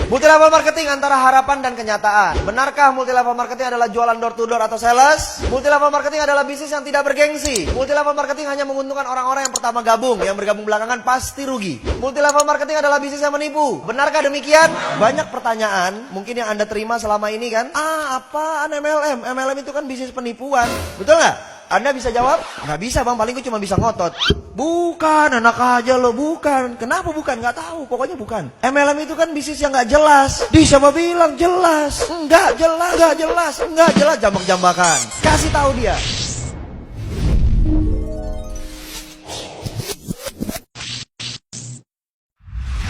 Multi level marketing antara harapan dan kenyataan. Benarkah multi level marketing adalah jualan door to door atau sales? Multi level marketing adalah bisnis yang tidak bergengsi. Multi level marketing hanya menguntungkan orang-orang yang pertama gabung. Yang bergabung belakangan pasti rugi. Multi level marketing adalah bisnis yang menipu. Benarkah demikian? Banyak pertanyaan mungkin yang Anda terima selama ini kan. Apaan MLM? MLM itu kan bisnis penipuan. Betul nggak? Anda bisa jawab? Nggak bisa bang, paling gue cuma bisa ngotot. Bukan, anak aja lo, bukan. Kenapa bukan? Nggak tahu, pokoknya bukan. MLM itu kan bisnis yang nggak jelas. Siapa bilang jelas? Nggak jelas, jambak-jambakan. Kasih tahu dia.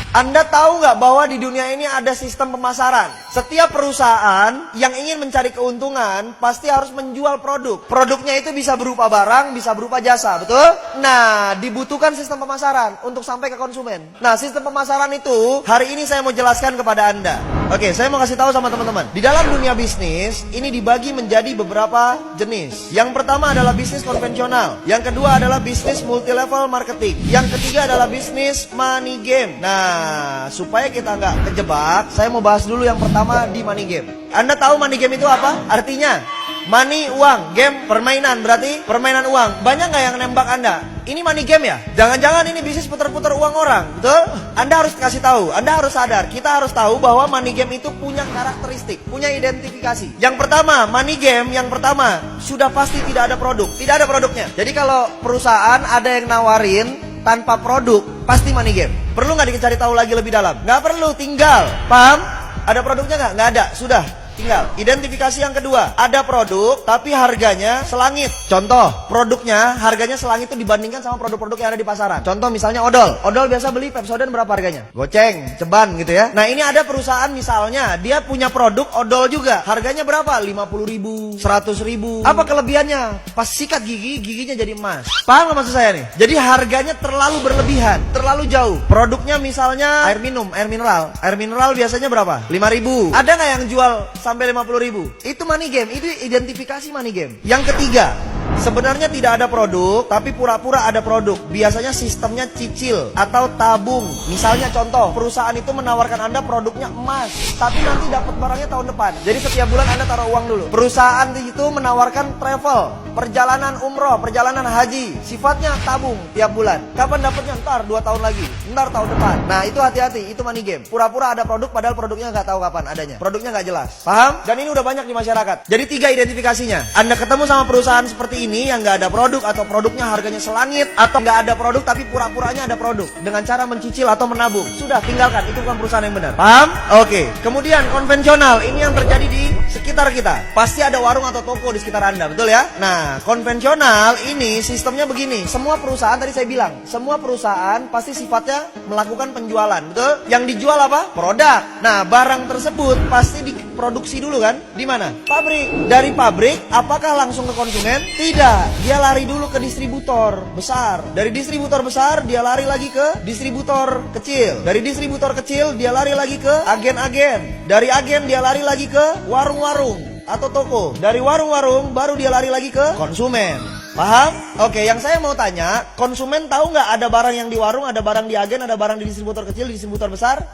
Anda tahu nggak bahwa di dunia ini ada sistem pemasaran? Setiap perusahaan yang ingin mencari keuntungan pasti harus menjual produk. Produknya itu bisa berupa barang, bisa berupa jasa, betul? Nah, dibutuhkan sistem pemasaran untuk sampai ke konsumen. Nah, sistem pemasaran itu hari ini saya mau jelaskan kepada Anda. Oke, saya mau kasih tahu sama teman-teman. Di dalam dunia bisnis, ini dibagi menjadi beberapa jenis. Yang pertama adalah bisnis konvensional. Yang kedua adalah bisnis multi level marketing. Yang ketiga adalah bisnis money game. Nah, supaya kita nggak kejebak, saya mau bahas dulu yang pertama di money game. Anda tahu money game itu apa? Artinya, money, uang, game, permainan, berarti permainan uang. Banyak nggak yang nembak Anda? Ini money game ya? Jangan-jangan ini bisnis putar-putar uang orang, betul? Anda harus kasih tahu, Anda harus sadar. Kita harus tahu bahwa money game itu punya karakteristik, punya identifikasi. Yang pertama, money game yang pertama, sudah pasti tidak ada produk. Tidak ada produknya. Jadi kalau perusahaan ada yang nawarin tanpa produk, pasti money game. Perlu nggak dicari tahu lagi lebih dalam? Nggak perlu, tinggal. Paham? Ada produknya nggak? Nggak ada, sudah. Tinggal. Identifikasi yang kedua, ada produk tapi harganya selangit. Contoh, produknya harganya selangit itu dibandingkan sama produk-produk yang ada di pasaran. Contoh misalnya odol. Odol biasa beli Pepsodent berapa harganya? Goceng, ceban gitu ya. Nah, ini ada perusahaan misalnya, dia punya produk odol juga. Harganya berapa? 50.000, 100.000. Apa kelebihannya? Pas sikat gigi, giginya jadi emas. Paham gak maksud saya nih? Jadi harganya terlalu berlebihan, terlalu jauh. Produknya misalnya air minum, air mineral. Air mineral biasanya berapa? 5.000. Ada gak yang jual sampai 50.000? Itu money game, itu identifikasi money game. Yang ketiga, sebenarnya tidak ada produk, tapi pura-pura ada produk. Biasanya sistemnya cicil atau tabung. Misalnya contoh, perusahaan itu menawarkan Anda produknya emas, tapi nanti dapat barangnya tahun depan. Jadi setiap bulan Anda taruh uang dulu. Perusahaan itu menawarkan travel, perjalanan umroh, perjalanan haji. Sifatnya tabung tiap bulan. Kapan dapatnya? Ntar 2 tahun lagi, ntar tahun depan. Nah, itu hati-hati, itu money game. Pura-pura ada produk padahal produknya nggak tahu kapan adanya. Produknya nggak jelas. Paham? Dan ini udah banyak di masyarakat. Jadi 3 identifikasinya. Anda ketemu sama perusahaan seperti ini yang nggak ada produk atau produknya harganya selangit, atau nggak ada produk tapi pura-puranya ada produk dengan cara mencicil atau menabung. Sudah, tinggalkan. Itu bukan perusahaan yang benar. Paham? Oke. Kemudian konvensional, ini yang terjadi di sekitar kita. Pasti ada warung atau toko di sekitar Anda, betul ya? Nah, konvensional ini sistemnya begini. Semua perusahaan tadi saya bilang, semua perusahaan pasti sifatnya melakukan penjualan, betul? Yang dijual apa? Produk. Nah, barang tersebut pasti diproduksi dulu kan? Di mana? Pabrik. Dari pabrik, apakah langsung ke konsumen? Tidak. Dia lari dulu ke distributor besar. Dari distributor besar, dia lari lagi ke distributor kecil. Dari distributor kecil, dia lari lagi ke agen-agen. Dari agen, dia lari lagi ke warung-warung atau toko. Dari warung-warung, baru dia lari lagi ke konsumen. Paham? Oke, yang saya mau tanya, konsumen tahu nggak ada barang yang di warung, ada barang di agen, ada barang di distributor kecil, di distributor besar?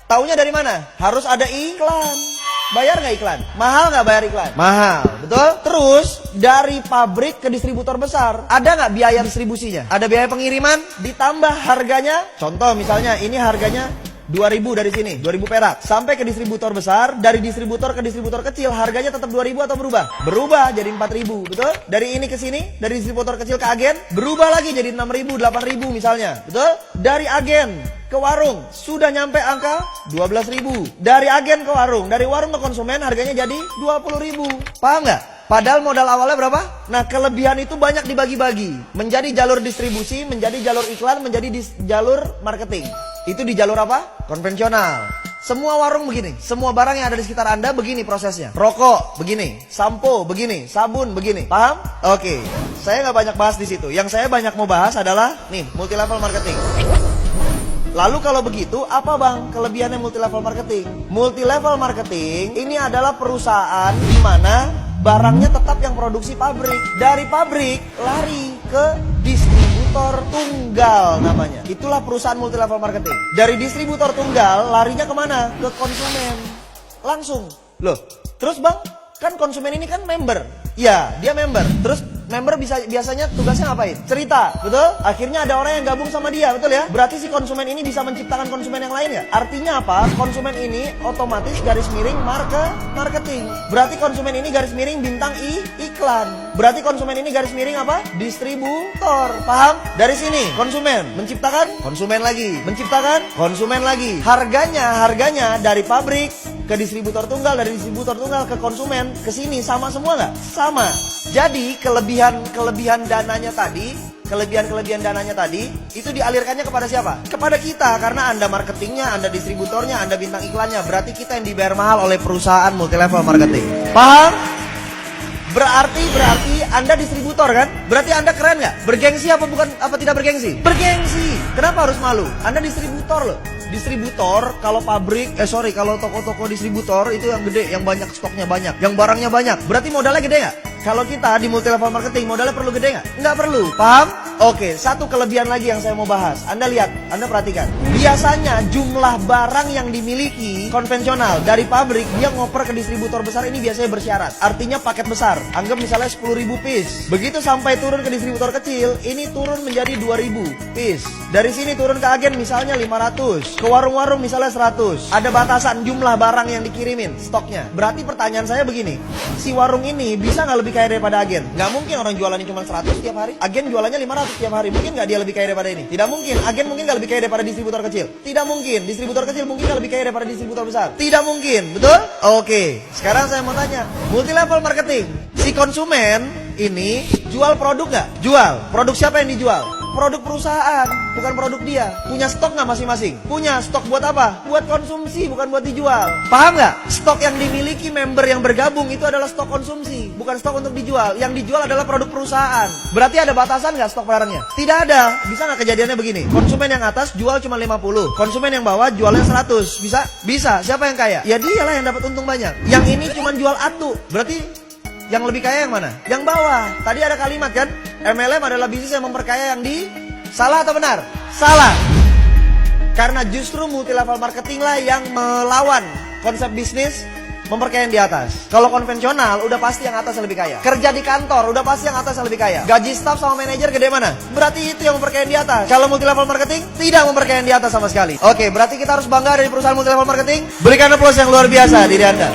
Taunya dari mana? Harus ada iklan. Bayar nggak iklan? Mahal nggak bayar iklan? Mahal, betul? Terus dari pabrik ke distributor besar, ada nggak biaya distribusinya? Ada biaya pengiriman? Ditambah harganya? Contoh misalnya ini harganya 2.000 dari sini, 2.000 perak. Sampai ke distributor besar, dari distributor ke distributor kecil, harganya tetap 2.000 atau berubah? Berubah jadi 4.000, betul? Dari ini ke sini, dari distributor kecil ke agen, berubah lagi jadi 6.000, 8.000 misalnya, betul? Dari agen ke warung, sudah nyampe angka 12.000. Dari agen ke warung, dari warung ke konsumen, harganya jadi 20.000. Paham nggak? Padahal modal awalnya berapa? Nah, kelebihan itu banyak dibagi-bagi. Menjadi jalur distribusi, menjadi jalur iklan, menjadi jalur marketing. Itu di jalur apa? Konvensional. Semua warung begini. Semua barang yang ada di sekitar Anda begini prosesnya. Rokok begini, sampo begini, sabun begini. Paham? Oke. Saya nggak banyak bahas di situ. Yang saya banyak mau bahas adalah nih, multi level marketing. Lalu kalau begitu, apa bang kelebihannya multi level marketing? Multi level marketing ini adalah perusahaan di mana barangnya tetap yang produksi pabrik. Dari pabrik lari ke distributor. distributor tunggal namanya. Itulah perusahaan multi level marketing. Dari distributor tunggal larinya kemana? Ke konsumen. Langsung. Loh, terus bang, kan konsumen ini kan member. Ya, dia member. Terus member biasanya tugasnya ngapain? Cerita, betul? Akhirnya ada orang yang gabung sama dia, betul ya? Berarti si konsumen ini bisa menciptakan konsumen yang lain ya? Artinya apa? Konsumen ini otomatis garis miring marketing. Berarti konsumen ini garis miring bintang iklan. Berarti konsumen ini garis miring apa? Distributor. Paham? Dari sini konsumen menciptakan konsumen lagi, menciptakan konsumen lagi. Harganya dari pabrik ke distributor tunggal, dari distributor tunggal ke konsumen, ke sini sama semua nggak? Sama. Jadi kelebihan dananya tadi, kelebihan dananya tadi itu dialirkannya kepada siapa? Kepada kita, karena Anda marketingnya, Anda distributornya, Anda bintang iklannya. Berarti kita yang dibayar mahal oleh perusahaan multi level marketing. Paham? Berarti Anda distributor kan? Berarti Anda keren nggak? Bergengsi apa tidak bergengsi? Bergengsi. Kenapa harus malu? Anda distributor loh. Distributor, kalau kalau toko-toko distributor itu yang gede, yang banyak stoknya banyak, yang barangnya banyak. Berarti modalnya gede nggak? Kalau kita di multi level marketing modalnya perlu gede nggak? Nggak perlu. Paham? Oke, satu kelebihan lagi yang saya mau bahas. Anda lihat, Anda perhatikan. Biasanya jumlah barang yang dimiliki konvensional dari pabrik, dia ngoper ke distributor besar ini biasanya bersyarat. Artinya paket besar. Anggap misalnya 10.000 piece. Begitu sampai turun ke distributor kecil, ini turun menjadi 2.000 piece. Dari sini turun ke agen misalnya 500. Ke warung-warung misalnya 100. Ada batasan jumlah barang yang dikirimin, stoknya. Berarti pertanyaan saya begini, si warung ini bisa nggak lebih kaya daripada agen? Nggak mungkin, orang jualannya cuma 100 tiap hari. Agen jualannya 500 tiap hari. Mungkin nggak dia lebih kaya daripada ini? Tidak mungkin. Agen mungkin nggak lebih kaya daripada distributor kecil? Tidak mungkin. Distributor kecil mungkin nggak lebih kaya daripada distributor besar? Tidak mungkin. Betul? Oke. Sekarang saya mau tanya, multi level marketing, si konsumen ini jual produk nggak? Jual. Produk siapa yang dijual? Produk perusahaan, bukan produk dia. Punya stok nggak masing-masing? Punya. Stok buat apa? Buat konsumsi, bukan buat dijual. Paham nggak? Stok yang dimiliki member yang bergabung itu adalah stok konsumsi, bukan stok untuk dijual. Yang dijual adalah produk perusahaan. Berarti ada batasan nggak stok barangnya? Tidak ada. Bisa nggak kejadiannya begini? Konsumen yang atas jual cuma 50, konsumen yang bawah jualnya 100. Bisa? Bisa. Siapa yang kaya? Ya dialah yang dapat untung banyak. Yang ini cuma jual atu. Berarti yang lebih kaya yang mana? Yang bawah. Tadi ada kalimat kan? MLM adalah bisnis yang memperkaya yang di... Salah atau benar? Salah. Karena justru multi level marketing lah yang melawan konsep bisnis memperkaya yang di atas. Kalau konvensional udah pasti yang atas lebih kaya. Kerja di kantor udah pasti yang atas lebih kaya. Gaji staff sama manajer gede mana? Berarti itu yang memperkaya yang di atas. Kalau multi level marketing tidak memperkaya yang di atas sama sekali. Oke, berarti kita harus bangga dari perusahaan multi level marketing. Berikan aplaus yang luar biasa diri Anda.